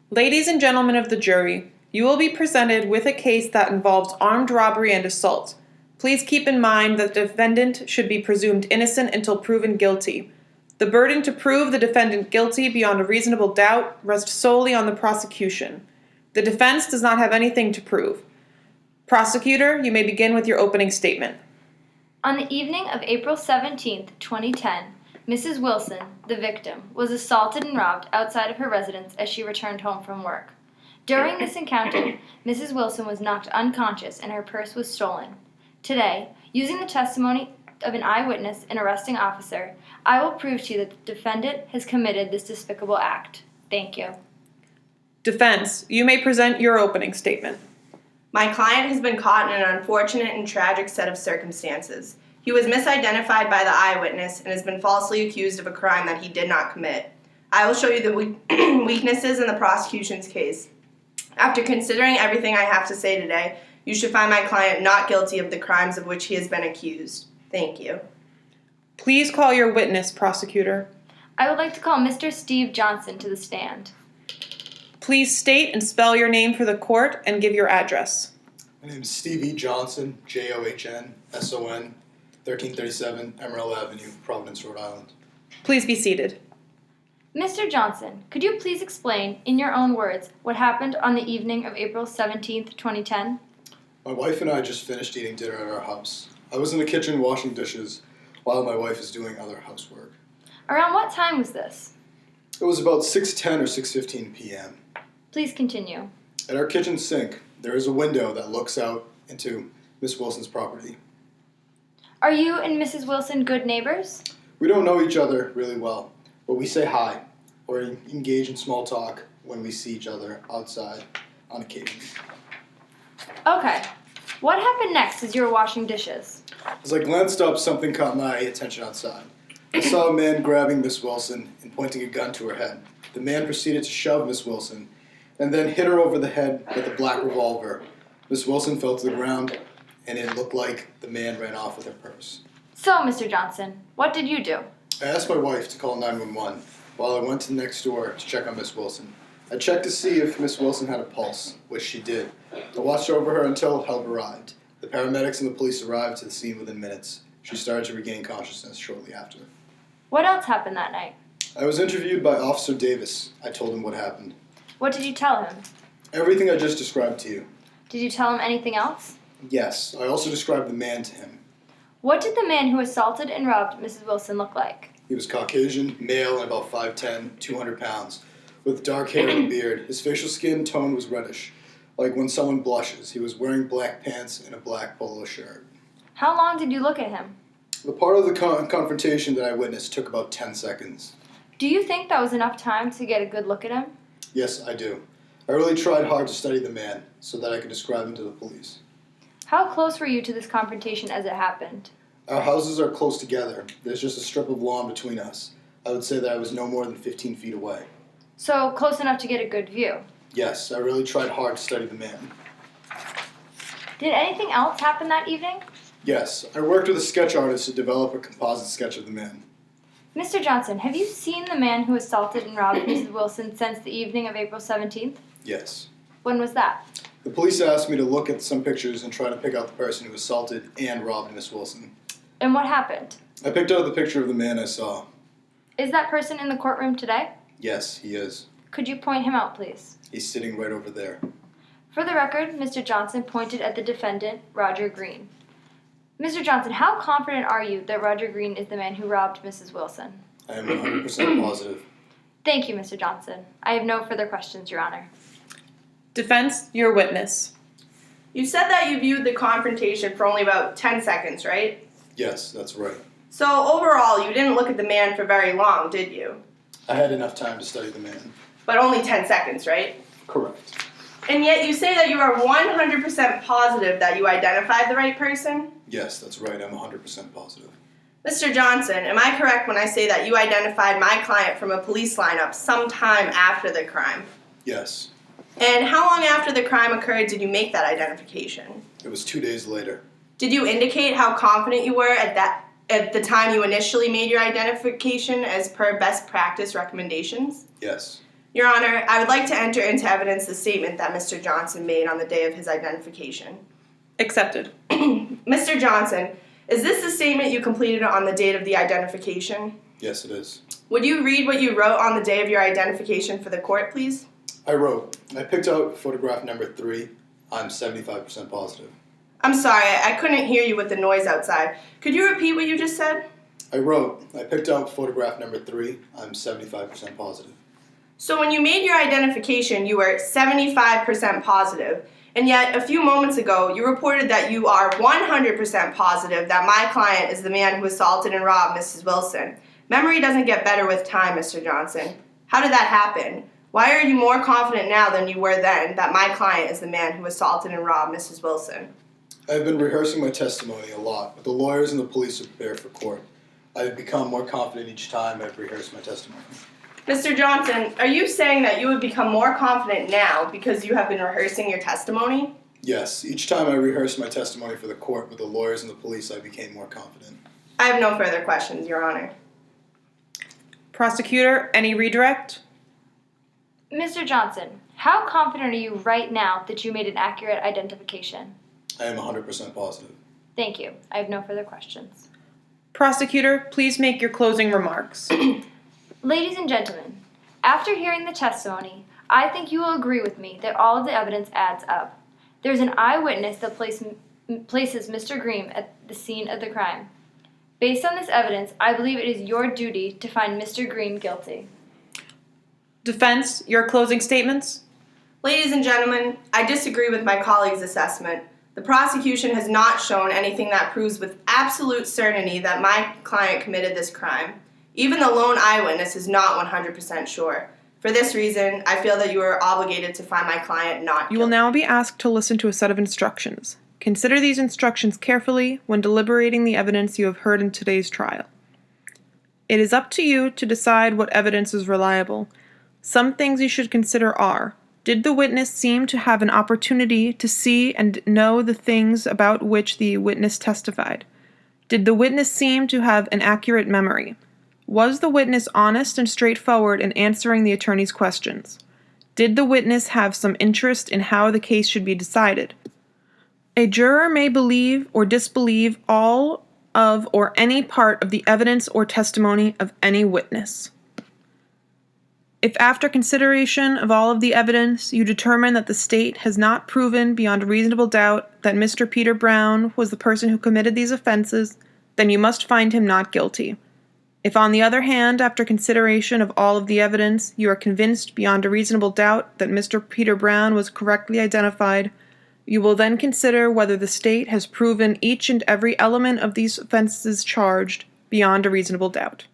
Ladies and gentlemen of the jury, you will be presented with a case that involves armed robbery and assault. Please keep in mind that the defendant should be presumed innocent until proven guilty. The burden to prove the defendant guilty beyond a reasonable doubt rests solely on the prosecution. The defense does not have anything to prove. Prosecutor, you may begin with your opening statement. On the evening of April 17, 2010, Mrs. Wilson, the victim, was assaulted and robbed outside of her residence as she returned home from work. During this encounter, Mrs. Wilson was knocked unconscious and her purse was stolen. Today, using the testimony of an eyewitness and arresting officer, I will prove to you that the defendant has committed this despicable act. Thank you. Defense, you may present your opening statement. My client has been caught in an unfortunate and tragic set of circumstances. He was misidentified by the eyewitness and has been falsely accused of a crime that he did not commit. I will show you the weaknesses in the prosecution's case. After considering everything I have to say today, you should find my client not guilty of the crimes of which he has been accused. Thank you. Please call your witness, prosecutor. I would like to call Mr. Steve Johnson to the stand. Please state and spell your name for the court and give your address. My name is Steve E. Johnson, Johnsson, 1337 Emerald Avenue, Providence, Rhode Island. Please be seated. Mr. Johnson, could you please explain, in your own words, what happened on the evening of April 17, 2010? My wife and I just finished eating dinner at our house. I was in the kitchen washing dishes while my wife is doing other housework. Around what time was this? It was about 6:10 or 6:15 p.m. Please continue. At our kitchen sink, there is a window that looks out into Miss Wilson's property. Are you and Mrs. Wilson good neighbors? We don't know each other really well, but we say hi or engage in small talk when we see each other outside on occasion. Okay. What happened next as you were washing dishes? As I glanced up, something caught my attention outside. I saw a man grabbing Miss Wilson and pointing a gun to her head. The man proceeded to shove Miss Wilson and then hit her over the head with a black revolver. Miss Wilson fell to the ground, and it looked like the man ran off with her purse. So, Mr. Johnson, what did you do? I asked my wife to call 911 while I went to the next door to check on Miss Wilson. I checked to see if Miss Wilson had a pulse, which she did. I watched over her until help arrived. The paramedics and the police arrived to the scene within minutes. She started to regain consciousness shortly after. What else happened that night? I was interviewed by Officer Davis. I told him what happened. What did you tell him? Everything I just described to you. Did you tell him anything else? Yes, I also described the man to him. What did the man who assaulted and robbed Mrs. Wilson look like? He was Caucasian, male, and about 5'10", 200 pounds, with dark hair and a beard. His facial skin tone was reddish, like when someone blushes. He was wearing black pants and a black polo shirt. How long did you look at him? The part of the confrontation that I witnessed took about 10 seconds. Do you think that was enough time to get a good look at him? Yes, I do. I really tried hard to study the man so that I could describe him to the police. How close were you to this confrontation as it happened? Our houses are close together. There's just a strip of lawn between us. I would say that I was no more than 15 feet away. So, close enough to get a good view. Yes, I really tried hard to study the man. Did anything else happen that evening? Yes, I worked with a sketch artist to develop a composite sketch of the man. Mr. Johnson, have you seen the man who assaulted and robbed Mrs. Wilson since the evening of April 17th? Yes. When was that? The police asked me to look at some pictures and try to pick out the person who assaulted and robbed Miss Wilson. And what happened? I picked out the picture of the man I saw. Is that person in the courtroom today? Yes, he is. Could you point him out, please? He's sitting right over there. For the record, Mr. Johnson pointed at the defendant, Roger Green. Mr. Johnson, how confident are you that Roger Green is the man who robbed Mrs. Wilson? I am 100% positive. Thank you, Mr. Johnson. I have no further questions, Your Honor. Defense, your witness. You said that you viewed the confrontation for only about 10 seconds, right? Yes, that's right. So overall, you didn't look at the man for very long, did you? I had enough time to study the man. But only 10 seconds, right? Correct. And yet you say that you are 100% positive that you identified the right person? Yes, that's right. I'm 100% positive. Mr. Johnson, am I correct when I say that you identified my client from a police lineup sometime after the crime? Yes. And how long after the crime occurred did you make that identification? It was 2 days later. Did you indicate how confident you were at the time you initially made your identification as per best practice recommendations? Yes. Your Honor, I would like to enter into evidence the statement that Mr. Johnson made on the day of his identification. Accepted. Mr. Johnson, is this the statement you completed on the date of the identification? Yes, it is. Would you read what you wrote on the day of your identification for the court, please? I wrote, I picked out photograph number 3. I'm 75% positive. I'm sorry, I couldn't hear you with the noise outside. Could you repeat what you just said? I wrote, I picked out photograph number 3. I'm 75% positive. So when you made your identification, you were 75% positive, and yet a few moments ago, you reported that you are 100% positive that my client is the man who assaulted and robbed Mrs. Wilson. Memory doesn't get better with time, Mr. Johnson. How did that happen? Why are you more confident now than you were then that my client is the man who assaulted and robbed Mrs. Wilson? I've been rehearsing my testimony a lot, but the lawyers and the police are prepared for court. I've become more confident each time I've rehearsed my testimony. Mr. Johnson, are you saying that you have become more confident now because you have been rehearsing your testimony? Yes, each time I rehearsed my testimony for the court with the lawyers and the police, I became more confident. I have no further questions, Your Honor. Prosecutor, any redirect? Mr. Johnson, how confident are you right now that you made an accurate identification? I am 100% positive. Thank you. I have no further questions. Prosecutor, please make your closing remarks. Ladies and gentlemen, after hearing the testimony, I think you will agree with me that all of the evidence adds up. There's an eyewitness that places Mr. Green at the scene of the crime. Based on this evidence, I believe it is your duty to find Mr. Green guilty. Defense, your closing statements? Ladies and gentlemen, I disagree with my colleague's assessment. The prosecution has not shown anything that proves with absolute certainty that my client committed this crime. Even the lone eyewitness is not 100% sure. For this reason, I feel that you are obligated to find my client not guilty. You will now be asked to listen to a set of instructions. Consider these instructions carefully when deliberating the evidence you have heard in today's trial. It is up to you to decide what evidence is reliable. Some things you should consider are: did the witness seem to have an opportunity to see and know the things about which the witness testified? Did the witness seem to have an accurate memory? Was the witness honest and straightforward in answering the attorney's questions? Did the witness have some interest in how the case should be decided? A juror may believe or disbelieve all of or any part of the evidence or testimony of any witness. If after consideration of all of the evidence you determine that the state has not proven beyond a reasonable doubt that Mr. Peter Brown was the person who committed these offenses, then you must find him not guilty. If, on the other hand, after consideration of all of the evidence, you are convinced beyond a reasonable doubt that Mr. Peter Brown was correctly identified, you will then consider whether the state has proven each and every element of these offenses charged beyond a reasonable doubt.